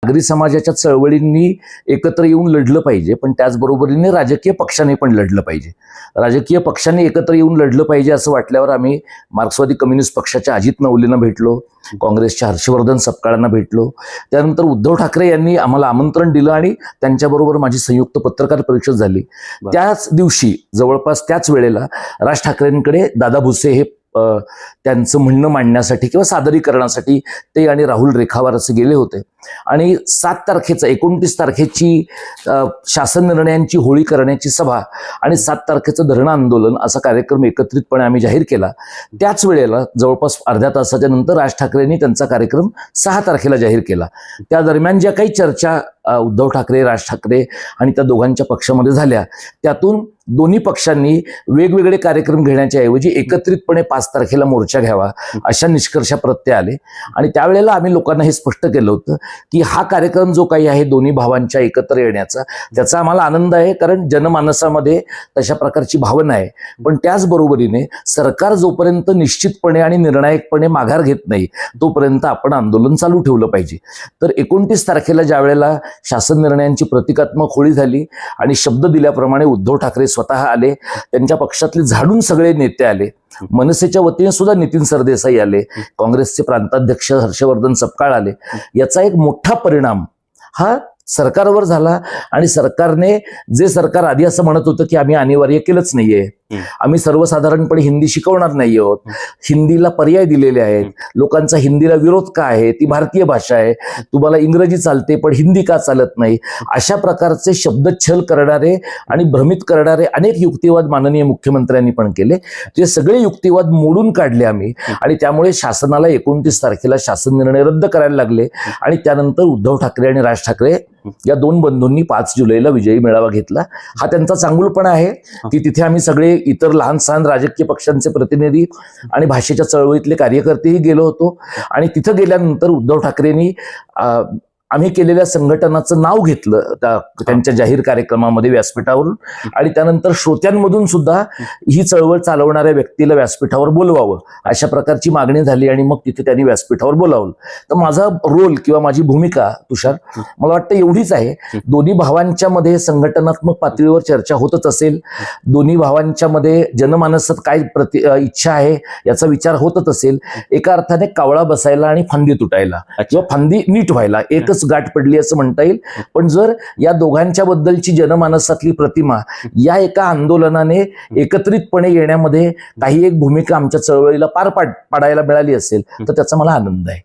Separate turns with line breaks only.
नागरी समाजाच्या चळवळींनी एकत्र येऊन लढलं पाहिजे, पण त्याचबरोबरीने राजकीय पक्षाने पण लढलं पाहिजे. राजकीय पक्षांनी एकत्र येऊन लढलं पाहिजे असं वाटल्यावर आम्ही मार्क्सवादी कम्युनिस्ट पक्षाच्या अजित नवलेंना भेटलो, काँग्रेसच्या हर्षवर्धन सपकाळांना भेटलो. त्यानंतर उद्धव ठाकरे यांनी आम्हाला आमंत्रण दिलं आणि त्यांच्याबरोबर माझी संयुक्त पत्रकार परिषद झाली. त्याच दिवशी जवळपास त्याच वेळेला राज ठाकरेंकडे दादा भुसे हे त्यांचं म्हणणं मांडण्यासाठी किंवा सादरीकरणासाठी ते आणि राहुल रेखावार असे गेले होते. आणि 29 तारखेची शासन निर्णयांची होळी करण्याची सभा आणि 7 तारखेचं धरणं आंदोलन असा कार्यक्रम एकत्रितपणे आम्ही जाहीर केला. त्याच वेळेला जवळपास अर्ध्या तासाच्या नंतर राज ठाकरेंनी त्यांचा कार्यक्रम 6 तारखेला जाहीर केला. त्या दरम्यान ज्या काही चर्चा उद्धव ठाकरे, राज ठाकरे आणि त्या दोघांच्या पक्षामध्ये झाल्या, त्यातून दोन्ही पक्षांनी वेगवेगळे कार्यक्रम घेण्याच्या ऐवजी एकत्रितपणे 5 तारखेला मोर्चा घ्यावा अशा निष्कर्षाप्रत ते आले. आणि त्यावेळेला आम्ही लोकांना हे स्पष्ट केलं होतं की हा कार्यक्रम जो काही आहे दोन्ही भावांच्या एकत्र येण्याचा, त्याचा आम्हाला आनंद आहे, कारण जनमानसामध्ये तशा प्रकारची भावना आहे. पण त्याचबरोबरीने सरकार जोपर्यंत निश्चितपणे आणि निर्णायकपणे माघार घेत नाही तोपर्यंत आपण आंदोलन चालू ठेवलं पाहिजे. तर 29 तारखेला ज्या वेळेला शासन निर्णयांची प्रतिकात्मक होळी झाली आणि शब्द दिल्याप्रमाणे उद्धव ठाकरे स्वतः आले, त्यांच्या पक्षातले झाडून सगळे नेते आले, मनसेच्या वतीने सुद्धा नितीन सरदेसाई आले, काँग्रेसचे प्रांताध्यक्ष हर्षवर्धन सपकाळ आले. याचा एक मोठा परिणाम हा सरकारवर झाला. आणि सरकारने, जे सरकार आधी असं म्हणत होतं की आम्ही अनिवार्य केलंच नाहीये, आम्ही सर्वसाधारणपणे हिंदी शिकवणार नाही आहोत, हिंदीला पर्याय दिलेले आहेत, लोकांचा हिंदीला विरोध का आहे, ती भारतीय भाषा आहे, तुम्हाला इंग्रजी चालते पण हिंदी का चालत नाही, अशा प्रकारचे शब्दच्छल करणारे आणि भ्रमित करणारे अनेक युक्तिवाद माननीय मुख्यमंत्र्यांनी पण केले. ते सगळे युक्तिवाद मोडून काढले आम्ही. आणि त्यामुळे शासनाला 29 तारखेला शासन निर्णय रद्द करायला लागले. आणि त्यानंतर उद्धव ठाकरे आणि राज ठाकरे या दोन बंधूंनी 5 जुलैला विजयी मेळावा घेतला. हा त्यांचा चांगुलपणा आहे की तिथे आम्ही सगळे इतर लहान सहान राजकीय पक्षांचे प्रतिनिधी आणि भाषेच्या चळवळीतले कार्यकर्तेही गेलो होतो. आणि तिथं गेल्यानंतर उद्धव ठाकरेंनी आम्ही केलेल्या संघटनाचं नाव घेतलं त्यांच्या जाहीर कार्यक्रमामध्ये व्यासपीठावरून. आणि त्यानंतर श्रोत्यांमधून सुद्धा ही चळवळ चालवणाऱ्या व्यक्तीला व्यासपीठावर बोलवावं अशा प्रकारची मागणी झाली. आणि मग तिथे त्यांनी व्यासपीठावर बोलावलं. तर माझा रोल किंवा माझी भूमिका, तुषार, मला वाटतं एवढीच आहे. दोन्ही भावांच्या मध्ये संघटनात्मक पातळीवर चर्चा होतच असेल, दोन्ही भावांच्या मध्ये जनमानसात काय इच्छा आहे याचा विचार होतच असेल. एका अर्थाने कावळा बसायला आणि फांदी तुटायला किंवा फांदी नीट व्हायला एकच गाठ पडली असं म्हणता येईल. पण जर या दोघांच्या बद्दलची जनमानसातली प्रतिमा या एका आंदोलनाने एकत्रितपणे येण्यामध्ये काही एक भूमिका आमच्या चळवळीला पार पाडायला मिळाली असेल तर त्याचा मला आनंद आहे.